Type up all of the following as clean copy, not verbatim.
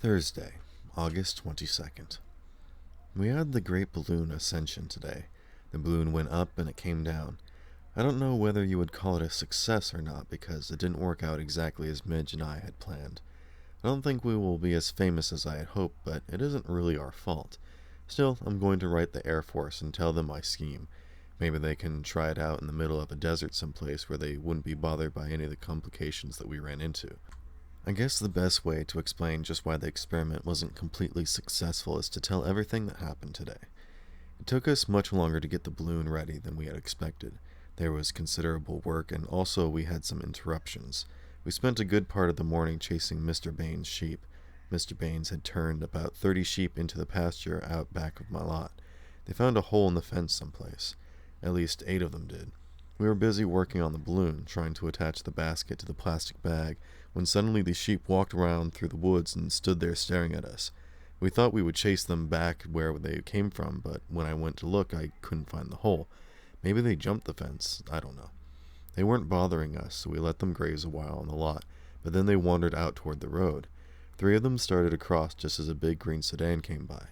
Thursday, August 22nd. We had the Great Balloon Ascension today. The balloon went up and it came down. I don't know whether you would call it a success or not because it didn't work out exactly as Midge and I had planned. I don't think we will be as famous as I had hoped, but it isn't really our fault. Still, I'm going to write the Air Force and tell them my scheme. Maybe they can try it out in the middle of a desert someplace where they wouldn't be bothered by any of the complications that we ran into. I guess the best way to explain just why the experiment wasn't completely successful is to tell everything that happened today. It took us much longer to get the balloon ready than we had expected. There was considerable work, and also we had some interruptions. We spent a good part of the morning chasing Mr. Bain's sheep. Mr. Baines had turned about 30 sheep into the pasture out back of my lot. They found a hole in the fence someplace. At least 8 of them did. We were busy working on the balloon, trying to attach the basket to the plastic bag, when suddenly the sheep walked around through the woods and stood there staring at us. We thought we would chase them back where they came from, but when I went to look, I couldn't find the hole. Maybe they jumped the fence, I don't know. They weren't bothering us, so we let them graze a while on the lot, but then they wandered out toward the road. 3 of them started across just as a big green sedan came by.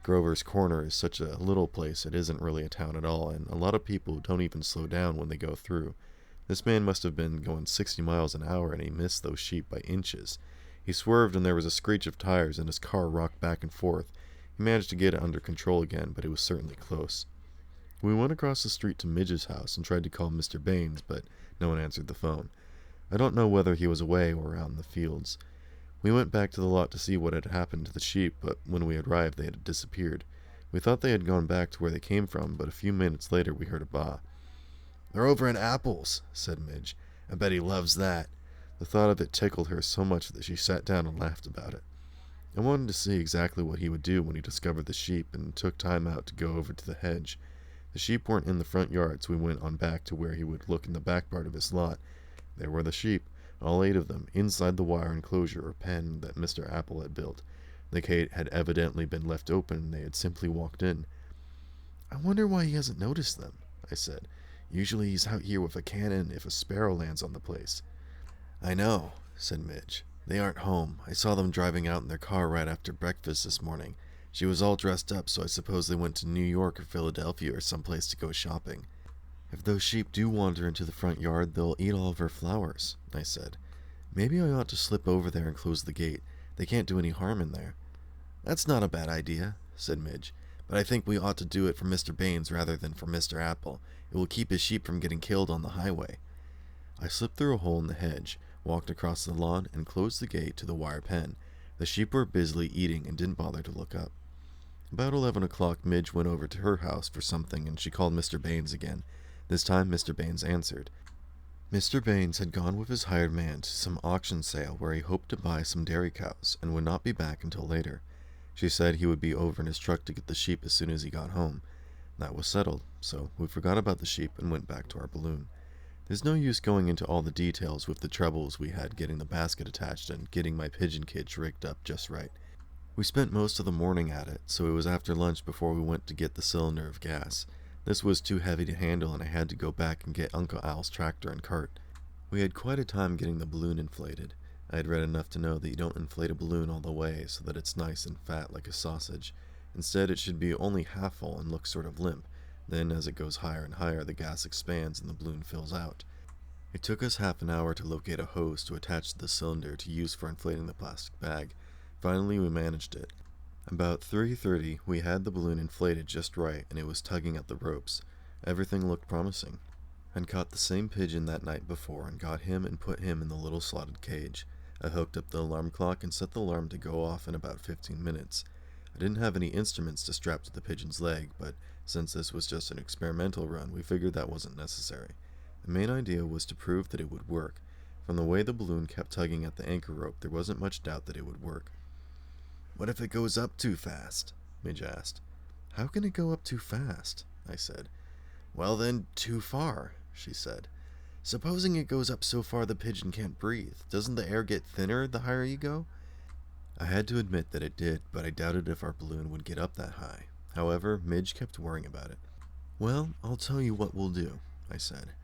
Grover's Corner is such a little place it isn't really a town at all, and a lot of people don't even slow down when they go through. This man must have been going 60 miles an hour and he missed those sheep by inches. He swerved and there was a screech of tires and his car rocked back and forth. He managed to get it under control again, but it was certainly close. We went across the street to Midge's house and tried to call Mr. Baines, but no one answered the phone. I don't know whether he was away or out in the fields. We went back to the lot to see what had happened to the sheep, but when we arrived they had disappeared. We thought they had gone back to where they came from, but a few minutes later we heard a baa. "They're over in apples," said Midge. "I bet he loves that." The thought of it tickled her so much that she sat down and laughed about it. I wanted to see exactly what he would do when he discovered the sheep and took time out to go over to the hedge. The sheep weren't in the front yard, so we went on back to where he would look in the back part of his lot. There were the sheep, all 8 of them, inside the wire enclosure or pen that Mr. Apple had built. The gate had evidently been left open and they had simply walked in. "I wonder why he hasn't noticed them," I said. "Usually he's out here with a cannon if a sparrow lands on the place." "I know," said Midge. "They aren't home. I saw them driving out in their car right after breakfast this morning. She was all dressed up, so I suppose they went to New York or Philadelphia or someplace to go shopping." "If those sheep do wander into the front yard, they'll eat all of our flowers," I said. "Maybe I ought to slip over there and close the gate. They can't do any harm in there." "That's not a bad idea," said Midge. "But I think we ought to do it for Mr. Baines rather than for Mr. Apple. It will keep his sheep from getting killed on the highway." I slipped through a hole in the hedge, walked across the lawn, and closed the gate to the wire pen. The sheep were busily eating and didn't bother to look up. About 11 o'clock, Midge went over to her house for something, and she called Mr. Baines again. This time, Mr. Baines answered. Mr. Baines had gone with his hired man to some auction sale where he hoped to buy some dairy cows and would not be back until later. She said he would be over in his truck to get the sheep as soon as he got home. That was settled, so we forgot about the sheep and went back to our balloon. There's no use going into all the details with the troubles we had getting the basket attached and getting my pigeon cage rigged up just right. We spent most of the morning at it, so it was after lunch before we went to get the cylinder of gas. This was too heavy to handle and I had to go back and get Uncle Al's tractor and cart. We had quite a time getting the balloon inflated. I had read enough to know that you don't inflate a balloon all the way so that it's nice and fat like a sausage. Instead, it should be only half full and look sort of limp. Then, as it goes higher and higher, the gas expands and the balloon fills out. It took us half an hour to locate a hose to attach to the cylinder to use for inflating the plastic bag. Finally, we managed it. About 3:30, we had the balloon inflated just right, and it was tugging at the ropes. Everything looked promising. I'd caught the same pigeon that night before and got him and put him in the little slotted cage. I hooked up the alarm clock and set the alarm to go off in about 15 minutes. I didn't have any instruments to strap to the pigeon's leg, but since this was just an experimental run, we figured that wasn't necessary. The main idea was to prove that it would work. From the way the balloon kept tugging at the anchor rope, there wasn't much doubt that it would work. "What if it goes up too fast?" Midge asked. "How can it go up too fast?" I said. "Well then, too far," she said. "Supposing it goes up so far the pigeon can't breathe, doesn't the air get thinner the higher you go?" I had to admit that it did, but I doubted if our balloon would get up that high. However, Midge kept worrying about it. "Well, I'll tell you what we'll do," I said.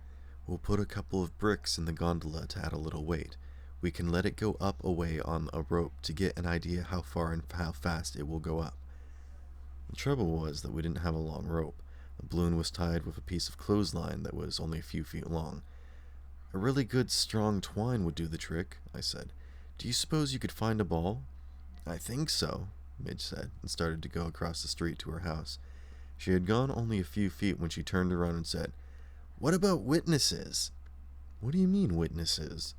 "We'll put a couple of bricks in the gondola to add a little weight. We can let it go up away on a rope to get an idea how far and how fast it will go up. The trouble was that we didn't have a long rope. The balloon was tied with a piece of clothesline that was only a few feet long. A really good strong twine would do the trick, I said. Do you suppose you could find a ball? I think so, Midge said, and started to go across the street to her house. She had gone only a few feet when she turned around and said, What about witnesses? What do you mean, witnesses?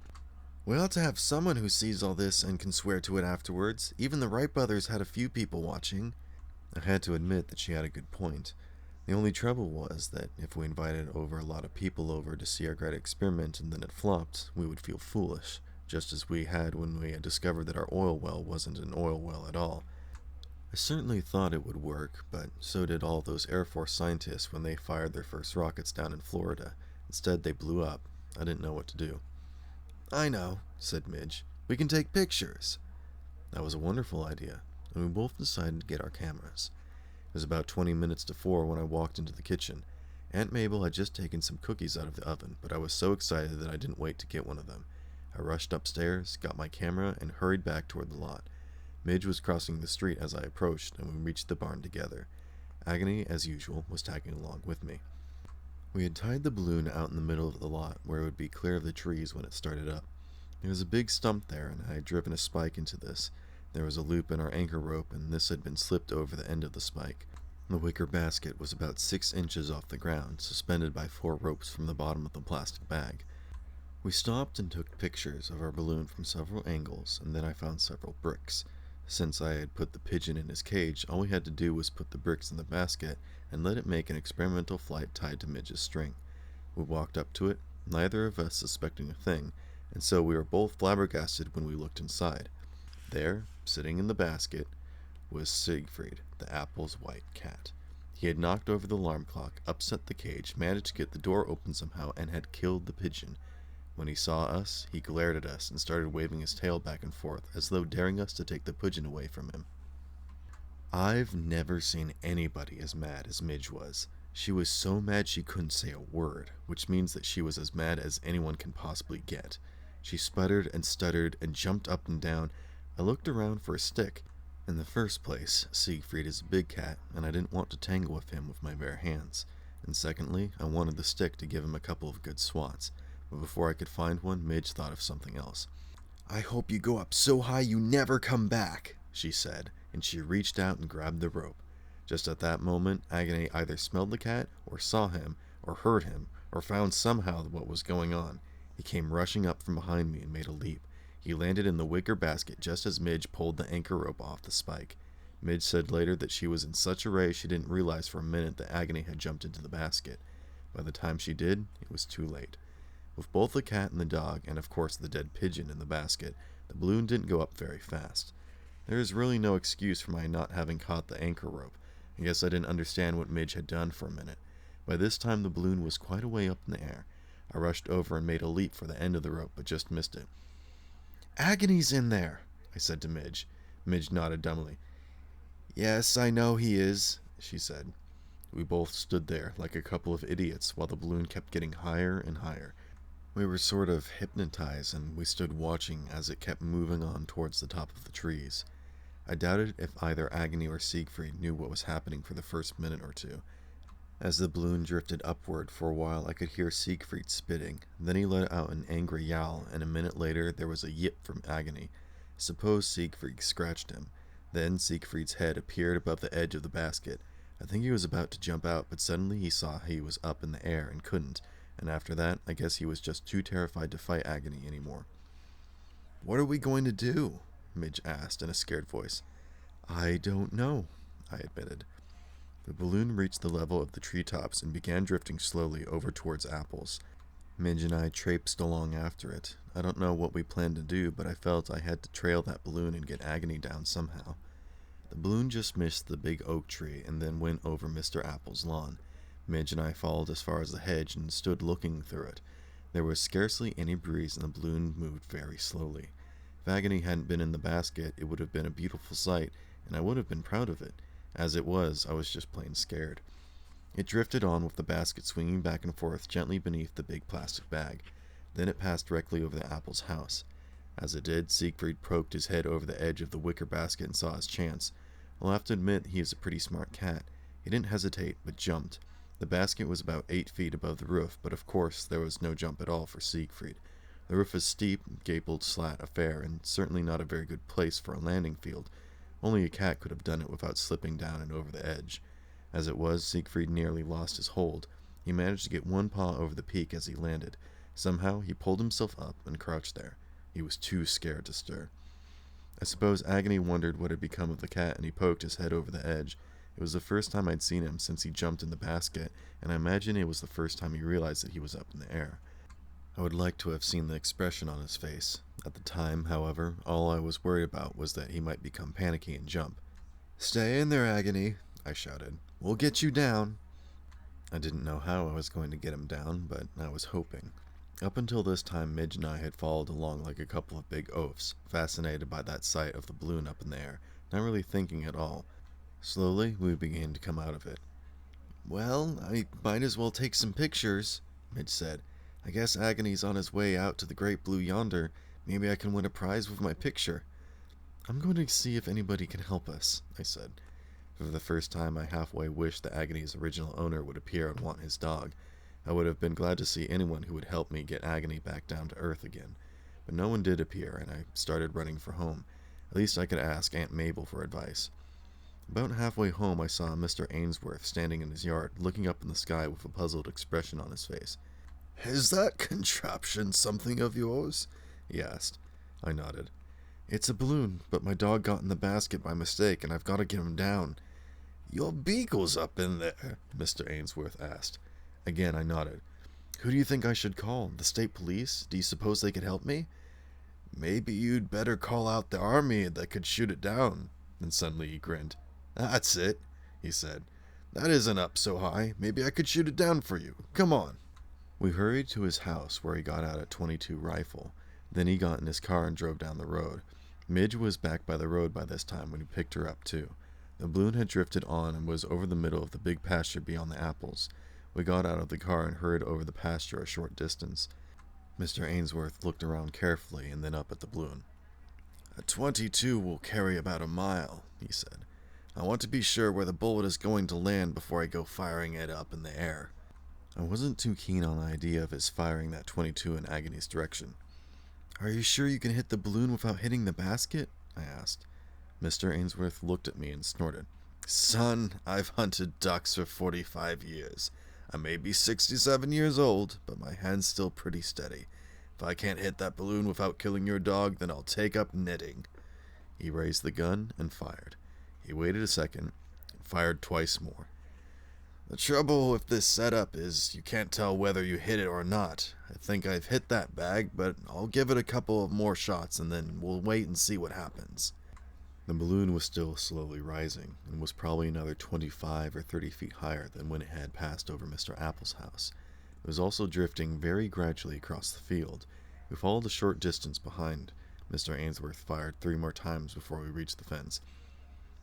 We ought to have someone who sees all this and can swear to it afterwards. Even the Wright brothers had a few people watching. I had to admit that she had a good point. The only trouble was that if we invited over a lot of people over to see our great experiment and then it flopped, we would feel foolish, just as we had when we had discovered that our oil well wasn't an oil well at all. I certainly thought it would work, but so did all those Air Force scientists when they fired their first rockets down in Florida. Instead, they blew up. I didn't know what to do. I know, said Midge. We can take pictures. That was a wonderful idea, and we both decided to get our cameras. It was about 20 minutes to 4 when I walked into the kitchen. Aunt Mabel had just taken some cookies out of the oven, but I was so excited that I didn't wait to get one of them. I rushed upstairs, got my camera, and hurried back toward the lot. Midge was crossing the street as I approached, and we reached the barn together. Agony, as usual, was tagging along with me. We had tied the balloon out in the middle of the lot, where it would be clear of the trees when it started up. There was a big stump there, and I had driven a spike into this. There was a loop in our anchor rope, and this had been slipped over the end of the spike. The wicker basket was about 6 inches off the ground, suspended by 4 ropes from the bottom of the plastic bag. We stopped and took pictures of our balloon from several angles, and then I found several bricks. Since I had put the pigeon in his cage, all we had to do was put the bricks in the basket and let it make an experimental flight tied to Midge's string. We walked up to it, neither of us suspecting a thing, and so we were both flabbergasted when we looked inside. There, sitting in the basket, was Siegfried, the Apple's white cat. He had knocked over the alarm clock, upset the cage, managed to get the door open somehow, and had killed the pigeon. When he saw us, he glared at us and started waving his tail back and forth, as though daring us to take the pigeon away from him. I've never seen anybody as mad as Midge was. She was so mad she couldn't say a word, which means that she was as mad as anyone can possibly get. She sputtered and stuttered and jumped up and down. I looked around for a stick. In the first place, Siegfried is a big cat, and I didn't want to tangle with him with my bare hands. And secondly, I wanted the stick to give him a couple of good swats. But before I could find one, Midge thought of something else. I hope you go up so high you never come back, she said, and she reached out and grabbed the rope. Just at that moment, Agony either smelled the cat, or saw him, or heard him, or found somehow what was going on. He came rushing up from behind me and made a leap. He landed in the wicker basket just as Midge pulled the anchor rope off the spike. Midge said later that she was in such a rage she didn't realize for a minute that Agony had jumped into the basket. By the time she did, it was too late. With both the cat and the dog, and of course the dead pigeon in the basket, the balloon didn't go up very fast. There is really no excuse for my not having caught the anchor rope. I guess I didn't understand what Midge had done for a minute. By this time the balloon was quite a way up in the air. I rushed over and made a leap for the end of the rope, but just missed it. Agony's in there, I said to Midge. Midge nodded dumbly. Yes, I know he is, she said. We both stood there like a couple of idiots while the balloon kept getting higher and higher. We were sort of hypnotized, and we stood watching as it kept moving on towards the top of the trees. I doubted if either Agony or Siegfried knew what was happening for the first minute or two. As the balloon drifted upward for a while, I could hear Siegfried spitting. Then he let out an angry yowl, and a minute later there was a yip from Agony. Suppose Siegfried scratched him. Then Siegfried's head appeared above the edge of the basket. I think he was about to jump out, but suddenly he saw he was up in the air and couldn't. And after that, I guess he was just too terrified to fight Agony anymore. What are we going to do? Midge asked in a scared voice. I don't know, I admitted. The balloon reached the level of the treetops and began drifting slowly over towards Apples. Midge and I traipsed along after it. I don't know what we planned to do, but I felt I had to trail that balloon and get Agony down somehow. The balloon just missed the big oak tree and then went over Mr. Apple's lawn. Midge and I followed as far as the hedge and stood looking through it. There was scarcely any breeze and the balloon moved very slowly. If Agony hadn't been in the basket, it would have been a beautiful sight, and I would have been proud of it. As it was, I was just plain scared. It drifted on with the basket swinging back and forth gently beneath the big plastic bag. Then it passed directly over the Apple's house. As it did, Siegfried poked his head over the edge of the wicker basket and saw his chance. I'll have to admit he is a pretty smart cat. He didn't hesitate, but jumped. The basket was about 8 feet above the roof, but of course there was no jump at all for Siegfried. The roof is steep, gabled slat affair, and certainly not a very good place for a landing field. Only a cat could have done it without slipping down and over the edge. As it was, Siegfried nearly lost his hold. He managed to get one paw over the peak as he landed. Somehow he pulled himself up and crouched there. He was too scared to stir. I suppose Agony wondered what had become of the cat, and he poked his head over the edge. It was the first time I'd seen him since he jumped in the basket, and I imagine it was the first time he realized that he was up in the air. I would like to have seen the expression on his face. At the time, however, all I was worried about was that he might become panicky and jump. "Stay in there, Agony," I shouted. "We'll get you down." I didn't know how I was going to get him down, but I was hoping. Up until this time, Midge and I had followed along like a couple of big oafs, fascinated by that sight of the balloon up in the air, not really thinking at all. Slowly, we began to come out of it. "Well, I might as well take some pictures," Midge said. "I guess Agony's on his way out to the great blue yonder. Maybe I can win a prize with my picture." "I'm going to see if anybody can help us," I said. For the first time, I halfway wished that Agony's original owner would appear and want his dog. I would have been glad to see anyone who would help me get Agony back down to earth again. But no one did appear, and I started running for home. At least I could ask Aunt Mabel for advice. About halfway home, I saw Mr. Ainsworth standing in his yard, looking up in the sky with a puzzled expression on his face. "Is that contraption something of yours?" he asked. I nodded. "It's a balloon, but my dog got in the basket by mistake, and I've got to get him down." "Your beagle's up in there?" Mr. Ainsworth asked. Again, I nodded. "Who do you think I should call? The state police? Do you suppose they could help me?" "Maybe you'd better call out the army that could shoot it down." Then suddenly he grinned. "That's it," he said. "That isn't up so high. Maybe I could shoot it down for you. Come on." We hurried to his house, where he got out a .22 rifle. Then he got in his car and drove down the road. Midge was back by the road by this time when he picked her up too. The balloon had drifted on and was over the middle of the big pasture beyond the apples. We got out of the car and hurried over the pasture a short distance. Mr. Ainsworth looked around carefully and then up at the balloon. "A .22 will carry about a mile," he said. "I want to be sure where the bullet is going to land before I go firing it up in the air." I wasn't too keen on the idea of his firing that .22 in Agony's direction. "Are you sure you can hit the balloon without hitting the basket?" I asked. Mr. Ainsworth looked at me and snorted. "Son, I've hunted ducks for 45 years. I may be 67 years old, but my hand's still pretty steady. If I can't hit that balloon without killing your dog, then I'll take up knitting." He raised the gun and fired. He waited a second and fired twice more. "The trouble with this setup is you can't tell whether you hit it or not. I think I've hit that bag, but I'll give it a couple of more shots and then we'll wait and see what happens." The balloon was still slowly rising, and was probably another 25 or 30 feet higher than when it had passed over Mr. Apple's house. It was also drifting very gradually across the field. We followed a short distance behind. Mr. Ainsworth fired 3 more times before we reached the fence.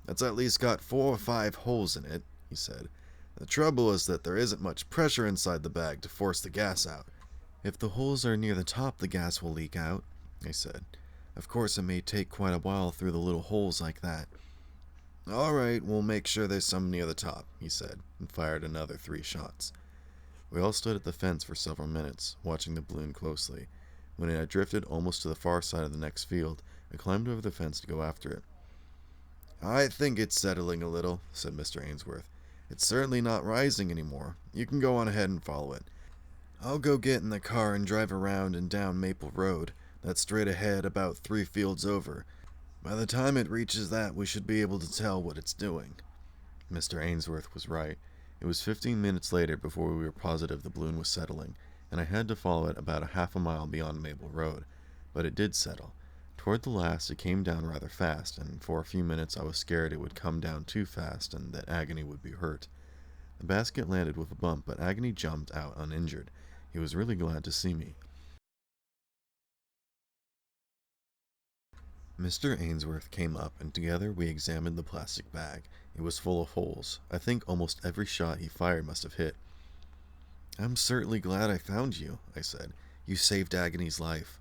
"That's at least got 4 or 5 holes in it," he said. "The trouble is that there isn't much pressure inside the bag to force the gas out." "If the holes are near the top, the gas will leak out," I said. "Of course, it may take quite a while through the little holes like that." "All right, we'll make sure there's some near the top," he said, and fired another 3 shots. We all stood at the fence for several minutes, watching the balloon closely. When it had drifted almost to the far side of the next field, I climbed over the fence to go after it. "I think it's settling a little," said Mr. Ainsworth. "It's certainly not rising anymore. You can go on ahead and follow it. I'll go get in the car and drive around and down Maple Road. That's straight ahead about 3 fields over. By the time it reaches that, we should be able to tell what it's doing." Mr. Ainsworth was right. It was 15 minutes later before we were positive the balloon was settling, and I had to follow it about a half a mile beyond Maple Road. But it did settle. Toward the last, it came down rather fast, and for a few minutes I was scared it would come down too fast and that Agony would be hurt. The basket landed with a bump, but Agony jumped out uninjured. He was really glad to see me. Mr. Ainsworth came up, and together we examined the plastic bag. It was full of holes. I think almost every shot he fired must have hit. "I'm certainly glad I found you," I said. "You saved Agony's life."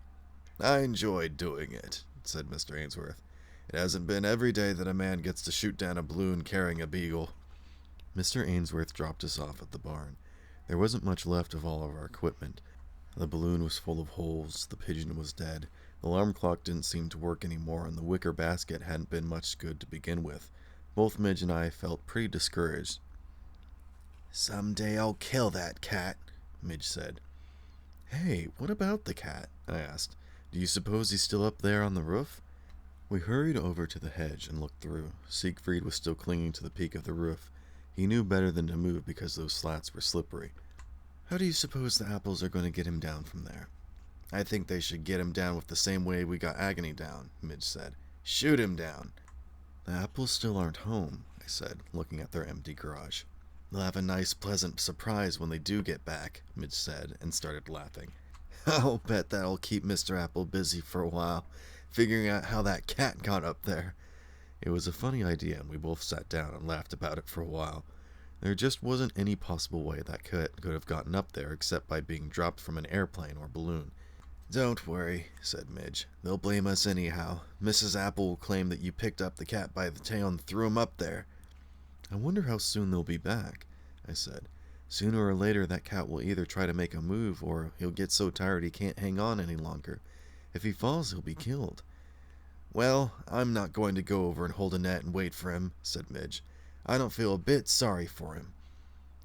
"I enjoyed doing it," said Mr. Ainsworth. "It hasn't been every day that a man gets to shoot down a balloon carrying a beagle." Mr. Ainsworth dropped us off at the barn. There wasn't much left of all of our equipment. The balloon was full of holes, the pigeon was dead, the alarm clock didn't seem to work anymore, and the wicker basket hadn't been much good to begin with. Both Midge and I felt pretty discouraged. "Someday I'll kill that cat," Midge said. "Hey, what about the cat?" I asked. "Do you suppose he's still up there on the roof?" We hurried over to the hedge and looked through. Siegfried was still clinging to the peak of the roof. He knew better than to move because those slats were slippery. "How do you suppose the apples are going to get him down from there?" "I think they should get him down with the same way we got Agony down," Midge said. "Shoot him down." "The apples still aren't home," I said, looking at their empty garage. "They'll have a nice, pleasant surprise when they do get back," Midge said, and started laughing. "I'll bet that'll keep Mr. Apple busy for a while, figuring out how that cat got up there." It was a funny idea, and we both sat down and laughed about it for a while. There just wasn't any possible way that cat could have gotten up there except by being dropped from an airplane or balloon. "Don't worry," said Midge. "They'll blame us anyhow. Mrs. Apple will claim that you picked up the cat by the tail and threw him up there." "I wonder how soon they'll be back," I said. "Sooner or later that cat will either try to make a move or he'll get so tired he can't hang on any longer. If he falls, he'll be killed." "Well, I'm not going to go over and hold a net and wait for him," said Midge. "I don't feel a bit sorry for him."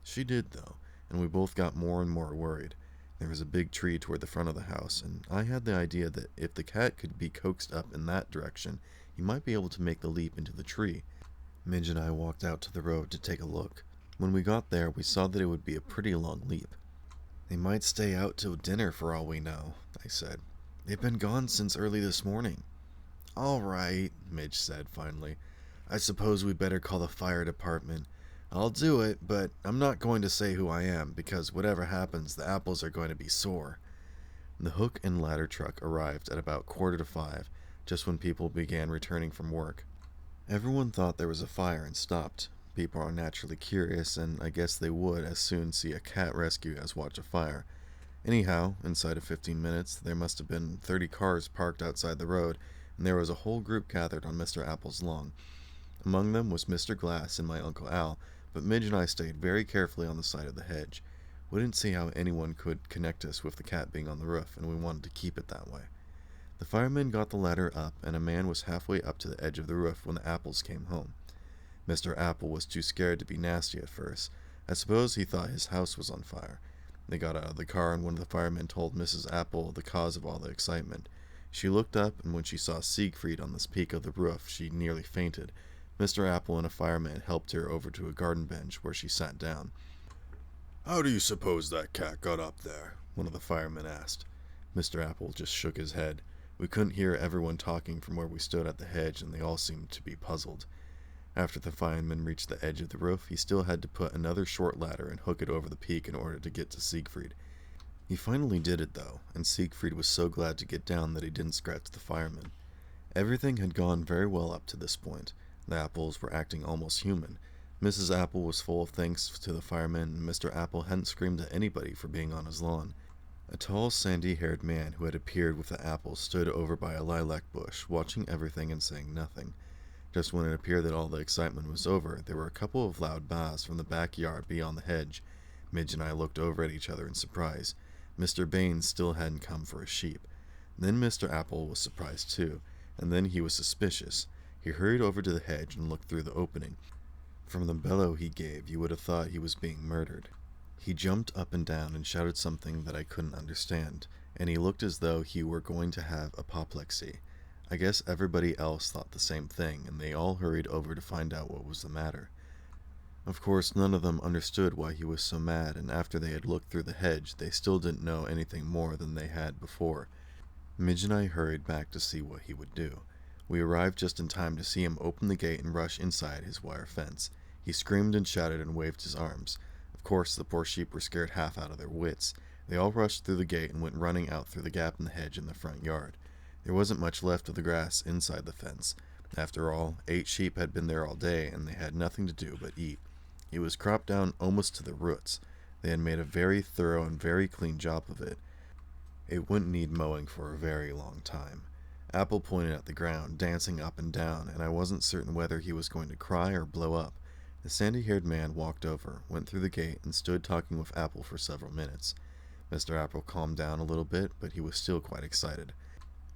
She did, though, and we both got more and more worried. There was a big tree toward the front of the house, and I had the idea that if the cat could be coaxed up in that direction, he might be able to make the leap into the tree. Midge and I walked out to the road to take a look. When we got there, we saw that it would be a pretty long leap. "They might stay out till dinner for all we know," I said. "They've been gone since early this morning." "All right," Midge said finally. "I suppose we better call the fire department. I'll do it, but I'm not going to say who I am, because whatever happens, the apples are going to be sore." The hook and ladder truck arrived at about 4:45, just when people began returning from work. Everyone thought there was a fire and stopped. People are naturally curious, and I guess they would as soon see a cat rescue as watch a fire. Anyhow, inside of 15 minutes, there must have been 30 cars parked outside the road, and there was a whole group gathered on Mr. Apple's lawn. Among them was Mr. Glass and my Uncle Al, but Midge and I stayed very carefully on the side of the hedge. We didn't see how anyone could connect us with the cat being on the roof, and we wanted to keep it that way. The firemen got the ladder up, and a man was halfway up to the edge of the roof when the apples came home. Mr. Apple was too scared to be nasty at first. I suppose he thought his house was on fire. They got out of the car, and one of the firemen told Mrs. Apple the cause of all the excitement. She looked up, and when she saw Siegfried on the peak of the roof, she nearly fainted. Mr. Apple and a fireman helped her over to a garden bench, where she sat down. "How do you suppose that cat got up there?" one of the firemen asked. Mr. Apple just shook his head. We couldn't hear everyone talking from where we stood at the hedge, and they all seemed to be puzzled. After the fireman reached the edge of the roof, he still had to put another short ladder and hook it over the peak in order to get to Siegfried. He finally did it, though, and Siegfried was so glad to get down that he didn't scratch the fireman. Everything had gone very well up to this point. The apples were acting almost human. Mrs. Apple was full of thanks to the firemen, and Mr. Apple hadn't screamed at anybody for being on his lawn. A tall, sandy-haired man who had appeared with the apples stood over by a lilac bush, watching everything and saying nothing. Just when it appeared that all the excitement was over, there were a couple of loud baa's from the backyard beyond the hedge. Midge and I looked over at each other in surprise. Mr. Baines still hadn't come for his sheep. Then Mr. Apple was surprised too, and then he was suspicious. He hurried over to the hedge and looked through the opening. From the bellow he gave, you would have thought he was being murdered. He jumped up and down and shouted something that I couldn't understand, and he looked as though he were going to have apoplexy. I guess everybody else thought the same thing, and they all hurried over to find out what was the matter. Of course, none of them understood why he was so mad, and after they had looked through the hedge, they still didn't know anything more than they had before. Midge and I hurried back to see what he would do. We arrived just in time to see him open the gate and rush inside his wire fence. He screamed and shouted and waved his arms. Of course, the poor sheep were scared half out of their wits. They all rushed through the gate and went running out through the gap in the hedge in the front yard. There wasn't much left of the grass inside the fence. After all, 8 sheep had been there all day, and they had nothing to do but eat. It was cropped down almost to the roots. They had made a very thorough and very clean job of it. It wouldn't need mowing for a very long time. Apple pointed at the ground, dancing up and down, and I wasn't certain whether he was going to cry or blow up. The sandy-haired man walked over, went through the gate, and stood talking with Apple for several minutes. Mr. Apple calmed down a little bit, but he was still quite excited.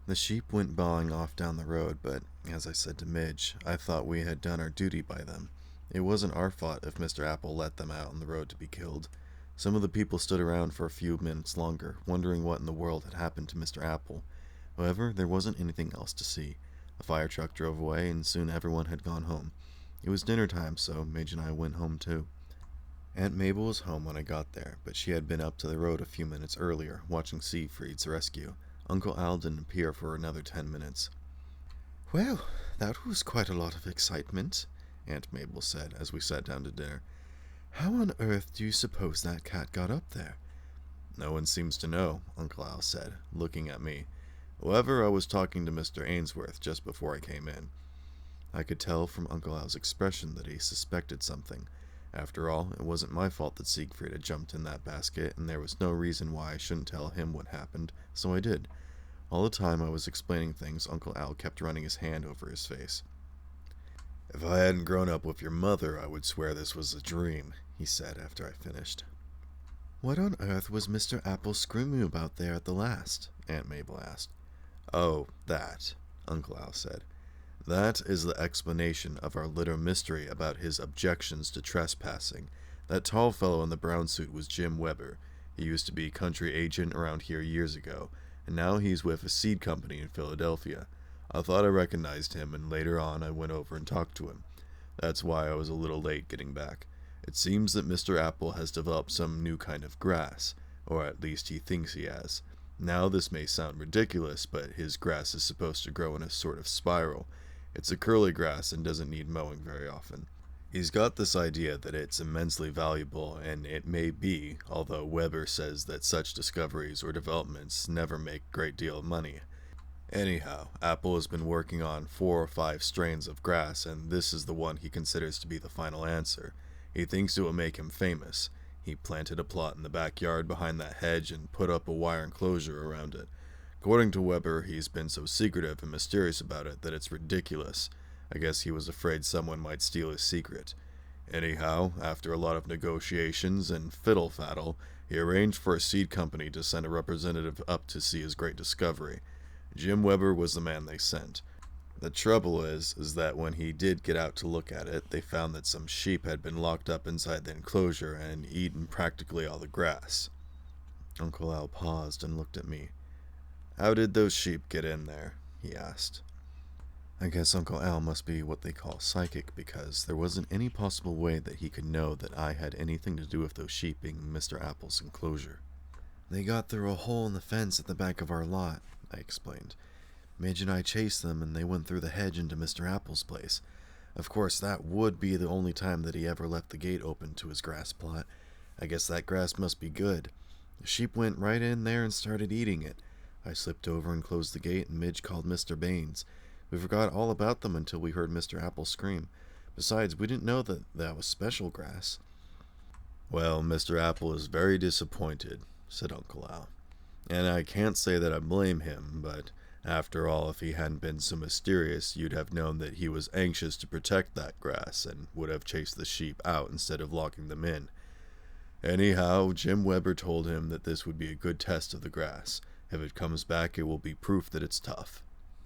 The sheep went baaing off down the road, but, as I said to Midge, I thought we had done our duty by them. It wasn't our fault if Mr. Apple let them out on the road to be killed. Some of the people stood around for a few minutes longer, wondering what in the world had happened to Mr. Apple. However, there wasn't anything else to see. A fire truck drove away, and soon everyone had gone home. It was dinner time, so Midge and I went home too. Aunt Mabel was home when I got there, but she had been up to the road a few minutes earlier, watching Siegfried's rescue. Uncle Al didn't appear for another 10 minutes. "Well, that was quite a lot of excitement," Aunt Mabel said as we sat down to dinner. "How on earth do you suppose that cat got up there?" "No one seems to know," Uncle Al said, looking at me. "However, I was talking to Mr. Ainsworth just before I came in." I could tell from Uncle Al's expression that he suspected something. After all, it wasn't my fault that Siegfried had jumped in that basket, and there was no reason why I shouldn't tell him what happened, so I did. All the time I was explaining things, Uncle Al kept running his hand over his face. "If I hadn't grown up with your mother, I would swear this was a dream," he said after I finished. "What on earth was Mr. Apple screaming about there at the last?" Aunt Mabel asked. "Oh, that," Uncle Al said. "That is the explanation of our little mystery about his objections to trespassing. That tall fellow in the brown suit was Jim Weber. He used to be country agent around here years ago, and now he's with a seed company in Philadelphia. I thought I recognized him, and later on I went over and talked to him. That's why I was a little late getting back. It seems that Mr. Apple has developed some new kind of grass, or at least he thinks he has. Now this may sound ridiculous, but his grass is supposed to grow in a sort of spiral. It's a curly grass and doesn't need mowing very often. He's got this idea that it's immensely valuable, and it may be, although Weber says that such discoveries or developments never make a great deal of money. Anyhow, Apple has been working on 4 or 5 strains of grass, and this is the one he considers to be the final answer. He thinks it will make him famous. He planted a plot in the backyard behind that hedge and put up a wire enclosure around it. According to Weber, he's been so secretive and mysterious about it that it's ridiculous. I guess he was afraid someone might steal his secret. Anyhow, after a lot of negotiations and fiddle-faddle, he arranged for a seed company to send a representative up to see his great discovery. Jim Weber was the man they sent. The trouble is that when he did get out to look at it, they found that some sheep had been locked up inside the enclosure and eaten practically all the grass." Uncle Al paused and looked at me. "How did those sheep get in there?" he asked. I guess Uncle Al must be what they call psychic, because there wasn't any possible way that he could know that I had anything to do with those sheep being in Mr. Apple's enclosure. "They got through a hole in the fence at the back of our lot," I explained. "Midge and I chased them, and they went through the hedge into Mr. Apple's place. Of course, that would be the only time that he ever left the gate open to his grass plot. I guess that grass must be good. The sheep went right in there and started eating it. I slipped over and closed the gate, and Midge called Mr. Baines. We forgot all about them until we heard Mr. Apple scream. Besides, we didn't know that was special grass." "Well, Mr. Apple is very disappointed," said Uncle Al. "And I can't say that I blame him, but after all, if he hadn't been so mysterious, you'd have known that he was anxious to protect that grass and would have chased the sheep out instead of locking them in. Anyhow, Jim Weber told him that this would be a good test of the grass. If it comes back, it will be proof that it's tough."